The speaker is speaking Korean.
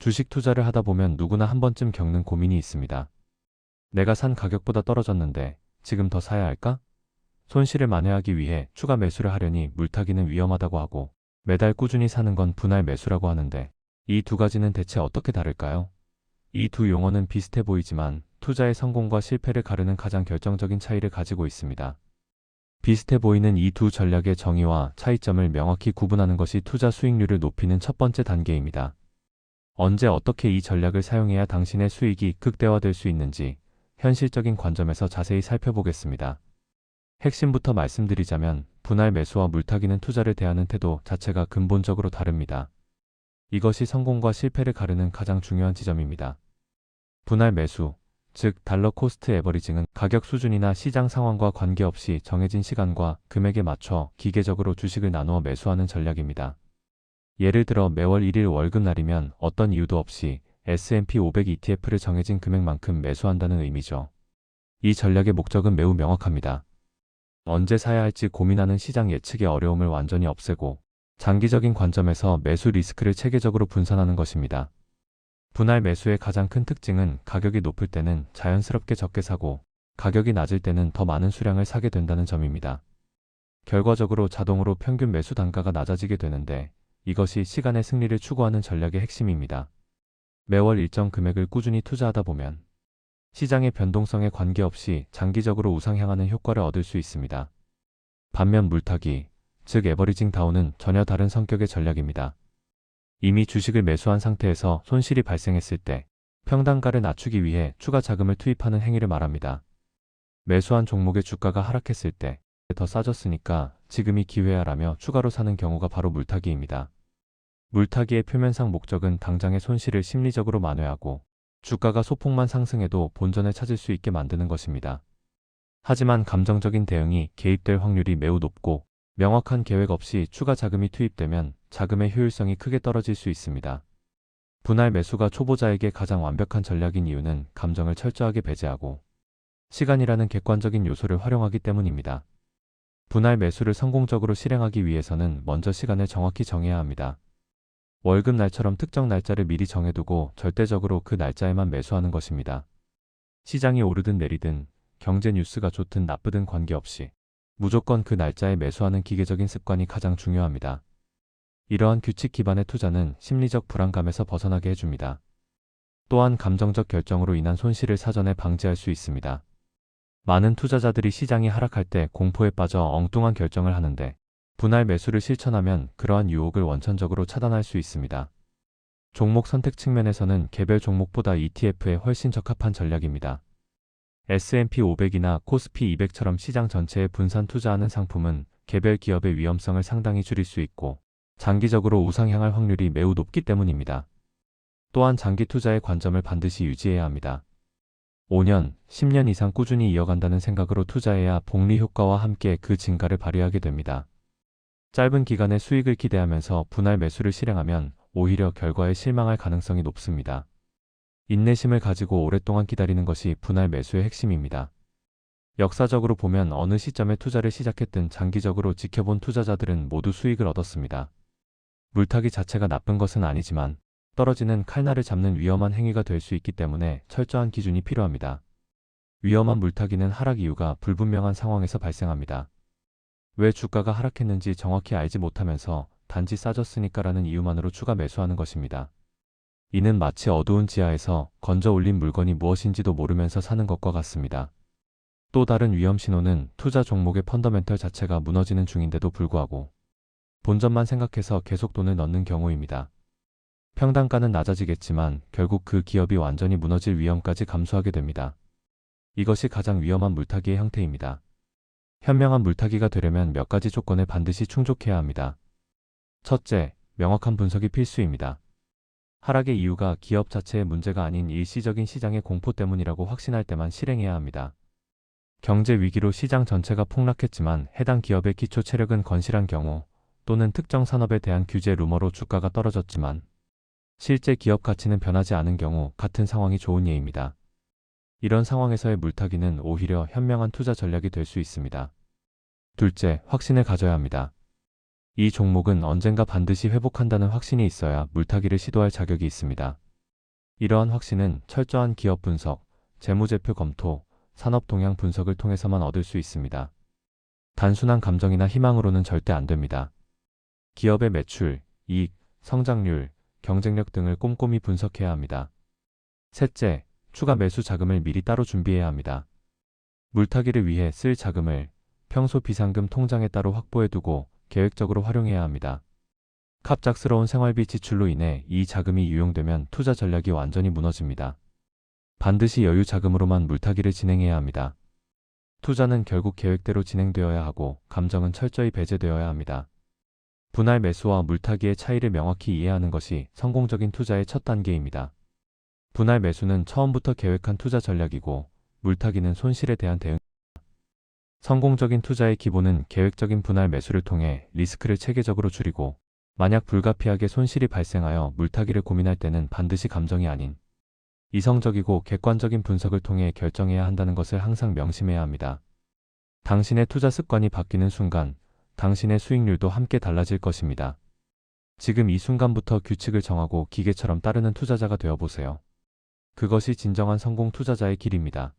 주식 투자를 하다 보면 누구나 한 번쯤 겪는 고민이 있습니다. 내가 산 가격보다 떨어졌는데 지금 더 사야 할까? 손실을 만회하기 위해 추가 매수를 하려니 물타기는 위험하다고 하고, 매달 꾸준히 사는 건 분할 매수라고 하는데, 이 두 가지는 대체 어떻게 다를까요? 이 두 용어는 비슷해 보이지만 투자의 성공과 실패를 가르는 가장 결정적인 차이를 가지고 있습니다. 비슷해 보이는 이 두 전략의 정의와 차이점을 명확히 구분하는 것이 투자 수익률을 높이는 첫 번째 단계입니다. 언제 어떻게 이 전략을 사용해야 당신의 수익이 극대화될 수 있는지 현실적인 관점에서 자세히 살펴보겠습니다. 핵심부터 말씀드리자면 분할 매수와 물타기는 투자를 대하는 태도 자체가 근본적으로 다릅니다. 이것이 성공과 실패를 가르는 가장 중요한 지점입니다. 분할 매수, 즉 달러 코스트 에버리징은 가격 수준이나 시장 상황과 관계없이 정해진 시간과 금액에 맞춰 기계적으로 주식을 나누어 매수하는 전략입니다. 예를 들어 매월 1일 월급날이면 어떤 이유도 없이 S&P 500 ETF를 정해진 금액만큼 매수한다는 의미죠. 이 전략의 목적은 매우 명확합니다. 언제 사야 할지 고민하는 시장 예측의 어려움을 완전히 없애고 장기적인 관점에서 매수 리스크를 체계적으로 분산하는 것입니다. 분할 매수의 가장 큰 특징은 가격이 높을 때는 자연스럽게 적게 사고 가격이 낮을 때는 더 많은 수량을 사게 된다는 점입니다. 결과적으로 자동으로 평균 매수 단가가 낮아지게 되는데 이것이 시간의 승리를 추구하는 전략의 핵심입니다. 매월 일정 금액을 꾸준히 투자하다 보면 시장의 변동성에 관계없이 장기적으로 우상향하는 효과를 얻을 수 있습니다. 반면 물타기, 즉 에버리징 다운은 전혀 다른 성격의 전략입니다. 이미 주식을 매수한 상태에서 손실이 발생했을 때 평단가를 낮추기 위해 추가 자금을 투입하는 행위를 말합니다. 매수한 종목의 주가가 하락했을 때 더 싸졌으니까 지금이 기회야라며 추가로 사는 경우가 바로 물타기입니다. 물타기의 표면상 목적은 당장의 손실을 심리적으로 만회하고 주가가 소폭만 상승해도 본전을 찾을 수 있게 만드는 것입니다. 하지만 감정적인 대응이 개입될 확률이 매우 높고 명확한 계획 없이 추가 자금이 투입되면 자금의 효율성이 크게 떨어질 수 있습니다. 분할 매수가 초보자에게 가장 완벽한 전략인 이유는 감정을 철저하게 배제하고 시간이라는 객관적인 요소를 활용하기 때문입니다. 분할 매수를 성공적으로 실행하기 위해서는 먼저 시간을 정확히 정해야 합니다. 월급날처럼 특정 날짜를 미리 정해두고 절대적으로 그 날짜에만 매수하는 것입니다. 시장이 오르든 내리든 경제 뉴스가 좋든 나쁘든 관계없이 무조건 그 날짜에 매수하는 기계적인 습관이 가장 중요합니다. 이러한 규칙 기반의 투자는 심리적 불안감에서 벗어나게 해줍니다. 또한 감정적 결정으로 인한 손실을 사전에 방지할 수 있습니다. 많은 투자자들이 시장이 하락할 때 공포에 빠져 엉뚱한 결정을 하는데 분할 매수를 실천하면 그러한 유혹을 원천적으로 차단할 수 있습니다. 종목 선택 측면에서는 개별 종목보다 ETF에 훨씬 적합한 전략입니다. S&P 500이나 코스피 200처럼 시장 전체에 분산 투자하는 상품은 개별 기업의 위험성을 상당히 줄일 수 있고 장기적으로 우상향할 확률이 매우 높기 때문입니다. 또한 장기 투자의 관점을 반드시 유지해야 합니다. 5년, 10년 이상 꾸준히 이어간다는 생각으로 투자해야 복리 효과와 함께 그 증가를 발휘하게 됩니다. 짧은 기간의 수익을 기대하면서 분할 매수를 실행하면 오히려 결과에 실망할 가능성이 높습니다. 인내심을 가지고 오랫동안 기다리는 것이 분할 매수의 핵심입니다. 역사적으로 보면 어느 시점에 투자를 시작했든 장기적으로 지켜본 투자자들은 모두 수익을 얻었습니다. 물타기 자체가 나쁜 것은 아니지만 떨어지는 칼날을 잡는 위험한 행위가 될 수 있기 때문에 철저한 기준이 필요합니다. 위험한 물타기는 하락 이유가 불분명한 상황에서 발생합니다. 왜 주가가 하락했는지 정확히 알지 못하면서 단지 싸졌으니까라는 이유만으로 추가 매수하는 것입니다. 이는 마치 어두운 지하에서 건져 올린 물건이 무엇인지도 모르면서 사는 것과 같습니다. 또 다른 위험 신호는 투자 종목의 펀더멘털 자체가 무너지는 중인데도 불구하고 본전만 생각해서 계속 돈을 넣는 경우입니다. 평단가는 낮아지겠지만 결국 그 기업이 완전히 무너질 위험까지 감수하게 됩니다. 이것이 가장 위험한 물타기의 형태입니다. 현명한 물타기가 되려면 몇 가지 조건을 반드시 충족해야 합니다. 첫째, 명확한 분석이 필수입니다. 하락의 이유가 기업 자체의 문제가 아닌 일시적인 시장의 공포 때문이라고 확신할 때만 실행해야 합니다. 경제 위기로 시장 전체가 폭락했지만 해당 기업의 기초 체력은 건실한 경우 또는 특정 산업에 대한 규제 루머로 주가가 떨어졌지만 실제 기업 가치는 변하지 않은 경우 같은 상황이 좋은 예입니다. 이런 상황에서의 물타기는 오히려 현명한 투자 전략이 될 수 있습니다. 둘째, 확신을 가져야 합니다. 이 종목은 언젠가 반드시 회복한다는 확신이 있어야 물타기를 시도할 자격이 있습니다. 이러한 확신은 철저한 기업 분석, 재무제표 검토, 산업 동향 분석을 통해서만 얻을 수 있습니다. 단순한 감정이나 희망으로는 절대 안 됩니다. 기업의 매출, 이익, 성장률, 경쟁력 등을 꼼꼼히 분석해야 합니다. 셋째, 추가 매수 자금을 미리 따로 준비해야 합니다. 물타기를 위해 쓸 자금을 평소 비상금 통장에 따로 확보해두고 계획적으로 활용해야 합니다. 갑작스러운 생활비 지출로 인해 이 자금이 유용되면 투자 전략이 완전히 무너집니다. 반드시 여유 자금으로만 물타기를 진행해야 합니다. 투자는 결국 계획대로 진행되어야 하고 감정은 철저히 배제되어야 합니다. 분할 매수와 물타기의 차이를 명확히 이해하는 것이 성공적인 투자의 첫 단계입니다. 분할 매수는 처음부터 계획한 투자 전략이고 물타기는 손실에 대한 대응. 성공적인 투자의 기본은 계획적인 분할 매수를 통해 리스크를 체계적으로 줄이고 만약 불가피하게 손실이 발생하여 물타기를 고민할 때는 반드시 감정이 아닌 이성적이고 객관적인 분석을 통해 결정해야 한다는 것을 항상 명심해야 합니다. 당신의 투자 습관이 바뀌는 순간 당신의 수익률도 함께 달라질 것입니다. 지금 이 순간부터 규칙을 정하고 기계처럼 따르는 투자자가 되어보세요. 그것이 진정한 성공 투자자의 길입니다.